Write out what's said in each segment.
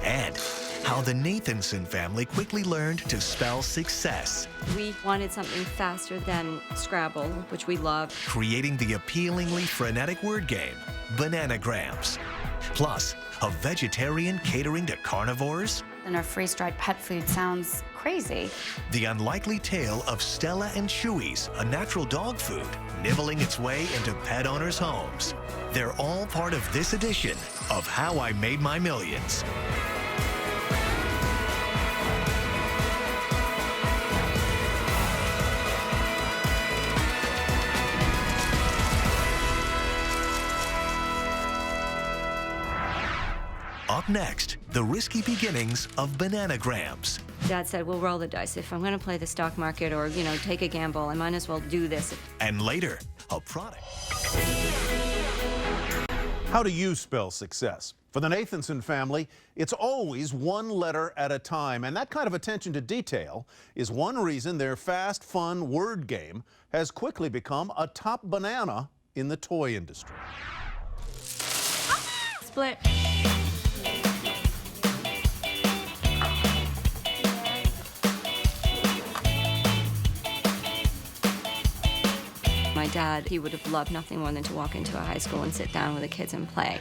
and how the Nathanson family quickly learned to spell success, We wanted something faster than Scrabble, which we love. creating the appealingly frenetic word game, Bananagrams. Plus, a vegetarian catering to carnivores, And our freeze-dried pet food sounds crazy. the unlikely tale of Stella and Chewy's, a natural dog food, nibbling its way into pet owners' homes. They're all part of this edition of How I Made My Millions. Up next, the risky beginnings of Bananagrams. Dad said, we'll roll the dice. If I'm going to play the stock market or, take a gamble, I might as well do this. And later, a product. How do you spell success? For the Nathanson family, it's always one letter at a time, and that kind of attention to detail is one reason their fast, fun word game has quickly become a top banana in the toy industry. Split. My dad, he would have loved nothing more than to walk into a high school and sit down with the kids and play.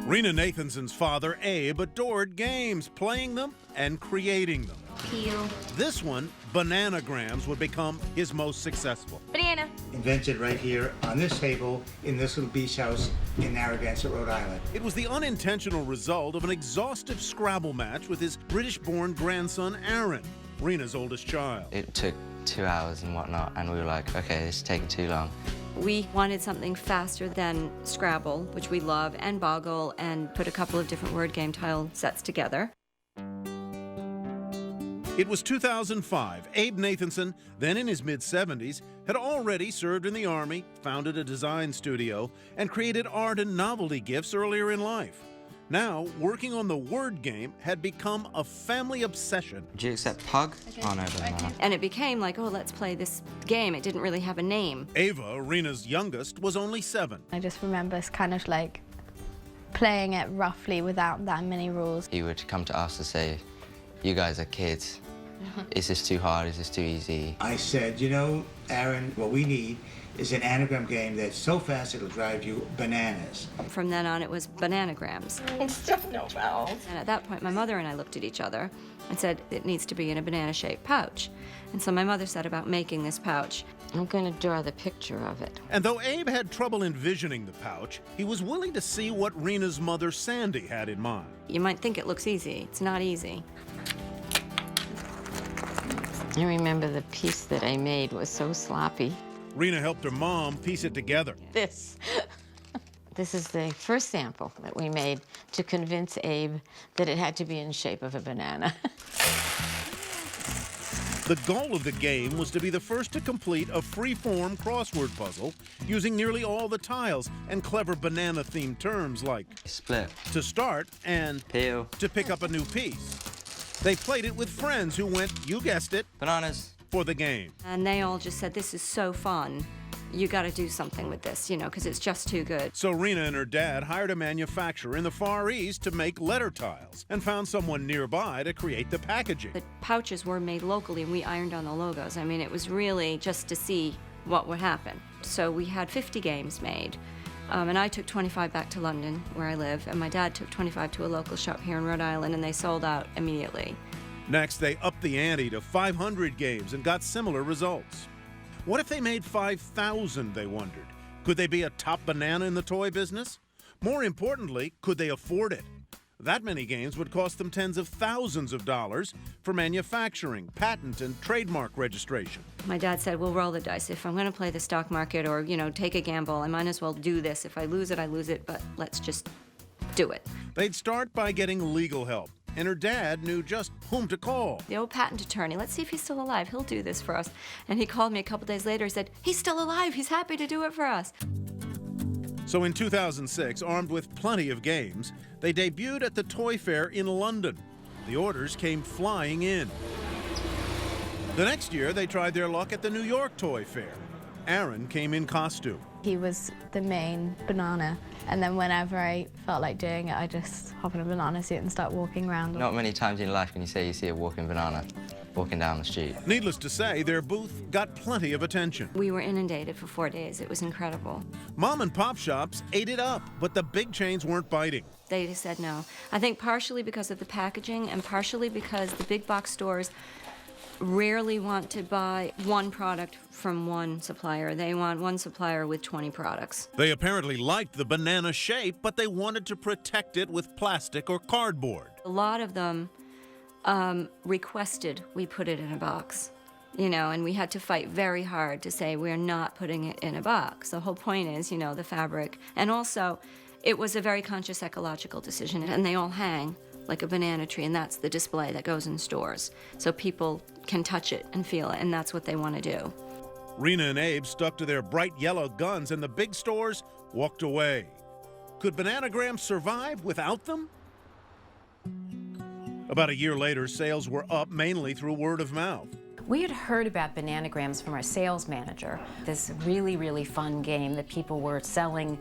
Rena Nathanson's father, Abe, adored games, playing them and creating them. Peel. This one, Bananagrams, would become his most successful. Banana. Invented right here on this table in this little beach house in Narragansett, Rhode Island. It was the unintentional result of an exhaustive Scrabble match with his British-born grandson, Aaron, Rena's oldest child. It took 2 hours and whatnot, and we were like, okay, this is taking too long. We wanted something faster than Scrabble, which we love, and Boggle, and put a couple of different word game tile sets together. It was 2005. Abe Nathanson, then in his mid-70s, had already served in the Army, founded a design studio, and created art and novelty gifts earlier in life. Now, working on the word game had become a family obsession. Do you accept Pug? Oh, no, doesn't matter. And it became like, oh, let's play this game. It didn't really have a name. Ava, Rena's youngest, was only 7. I just remember kind of like playing it roughly without that many rules. He would come to us to say, you guys are kids. Is this too hard? Is this too easy? I said, Aaron, what we need is an anagram game that's so fast it'll drive you bananas. From then on, it was Bananagrams. Stuff no mouth. And at that point, my mother and I looked at each other and said, it needs to be in a banana-shaped pouch. And so my mother set about making this pouch. I'm going to draw the picture of it. And though Abe had trouble envisioning the pouch, he was willing to see what Rena's mother, Sandy, had in mind. You might think it looks easy. It's not easy. I remember the piece that I made was so sloppy. Rena helped her mom piece it together. This is the first sample that we made to convince Abe that it had to be in shape of a banana. The goal of the game was to be the first to complete a free-form crossword puzzle using nearly all the tiles and clever banana-themed terms like Split. to start and Peel. to pick up a new piece. They played it with friends who went, you guessed it, Bananas. for the game. And they all just said, this is so fun. You got to do something with this, because it's just too good. So Rena and her dad hired a manufacturer in the Far East to make letter tiles and found someone nearby to create the packaging. The pouches were made locally, and we ironed on the logos. I mean, it was really just to see what would happen. So we had 50 games made. And I took 25 back to London, where I live, and my dad took 25 to a local shop here in Rhode Island, and they sold out immediately. Next, they upped the ante to 500 games and got similar results. What if they made 5,000, they wondered? Could they be a top banana in the toy business? More importantly, could they afford it? That many games would cost them tens of thousands of dollars for manufacturing, patent, and trademark registration. My dad said, we'll roll the dice. If I'm going to play the stock market or, take a gamble, I might as well do this. If I lose it, I lose it, but let's just do it. They'd start by getting legal help, and her dad knew just whom to call. The old patent attorney, let's see if he's still alive. He'll do this for us. And he called me a couple days later and said, he's still alive. He's happy to do it for us. So in 2006, armed with plenty of games, they debuted at the Toy Fair in London. The orders came flying in. The next year, they tried their luck at the New York Toy Fair. Aaron came in costume. He was the main banana, and then whenever I felt like doing it, I just hop in a banana suit and start walking around. Not many times in life can you say you see a walking banana walking down the street. Needless to say, their booth got plenty of attention. We were inundated for 4 days. It was incredible. Mom and pop shops ate it up, but the big chains weren't biting. They just said no. I think partially because of the packaging and partially because the big box stores rarely want to buy one product from one supplier. They want one supplier with 20 products. They apparently liked the banana shape, but they wanted to protect it with plastic or cardboard. A lot of them requested we put it in a box, you know, and we had to fight very hard to say we're not putting it in a box. The whole point is, you know, the fabric. And also, it was a very conscious ecological decision, and they all hang like a banana tree, and that's the display that goes in stores. So people can touch it and feel it, and that's what they want to do. Rena and Abe stuck to their bright yellow guns, and the big stores walked away. Could Bananagrams survive without them? About a year later, sales were up mainly through word of mouth. We had heard about Bananagrams from our sales manager, this really, really fun game that people were selling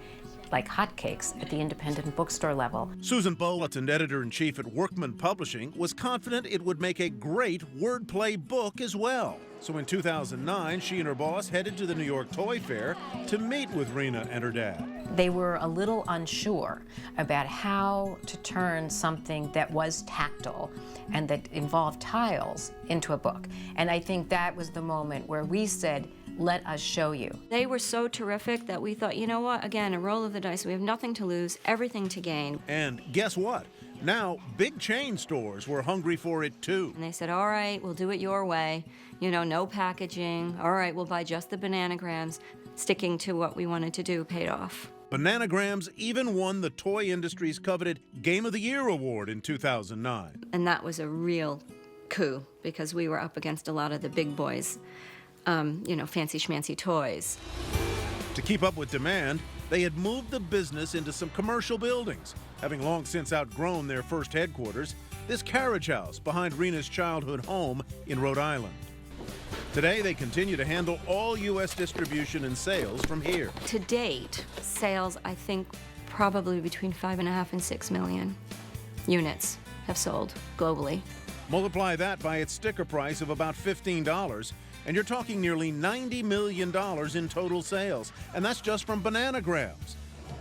like hotcakes at the independent bookstore level. Susan Bolton, editor-in-chief at Workman Publishing, was confident it would make a great wordplay book as well. So in 2009, she and her boss headed to the New York Toy Fair to meet with Rena and her dad. They were a little unsure about how to turn something that was tactile and that involved tiles into a book. And I think that was the moment where we said, let us show you. They were so terrific that we thought, you know what, again, a roll of the dice. We have nothing to lose, everything to gain. And guess what? Now, big chain stores were hungry for it too. And they said, all right, we'll do it your way. You know, no packaging. All right, we'll buy just the Bananagrams. Sticking to what we wanted to do paid off. Bananagrams even won the toy industry's coveted Game of the Year award in 2009. And that was a real coup because we were up against a lot of the big boys. You know, fancy schmancy toys. To keep up with demand, they had moved the business into some commercial buildings, having long since outgrown their first headquarters, this carriage house behind Rena's childhood home in Rhode Island. Today, they continue to handle all U.S. distribution and sales from here. To date, sales, I think, probably between 5.5 and 6 million units have sold globally. Multiply that by its sticker price of about $15, and you're talking nearly $90 million in total sales, and that's just from Bananagrams.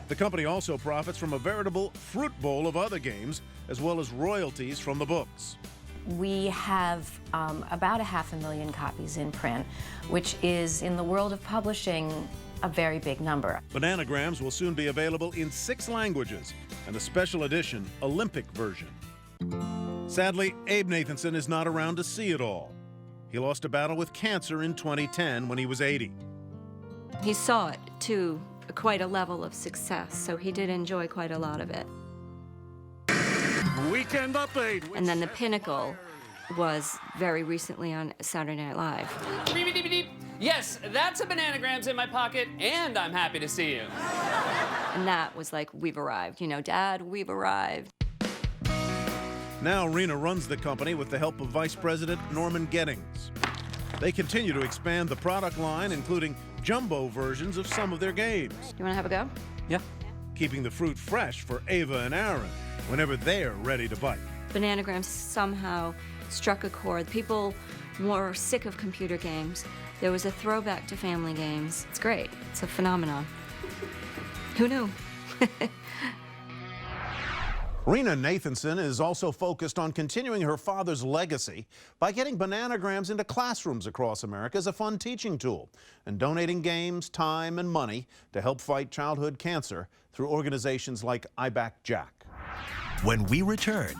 The company also profits from a veritable fruit bowl of other games, as well as royalties from the books. We have about 500,000 copies in print, which is, in the world of publishing, a very big number. Bananagrams will soon be available in 6 languages, and a special edition Olympic version. Sadly, Abe Nathanson is not around to see it all. He lost a battle with cancer in 2010 when he was 80. He saw it to quite a level of success, so he did enjoy quite a lot of it. Weekend update. And then the pinnacle was very recently on Saturday Night Live. Yes, that's a Bananagrams in my pocket, and I'm happy to see you. And that was like, we've arrived. You know, Dad, we've arrived. Now Rena runs the company with the help of Vice President Norman Gettings. They continue to expand the product line, including jumbo versions of some of their games. You want to have a go? Yeah. Keeping the fruit fresh for Ava and Aaron whenever they're ready to bite. Bananagrams somehow struck a chord. People were sick of computer games. There was a throwback to family games. It's great. It's a phenomenon. Who knew? Rena Nathanson is also focused on continuing her father's legacy by getting Bananagrams into classrooms across America as a fun teaching tool and donating games, time, and money to help fight childhood cancer through organizations like I Back Jack. When we return,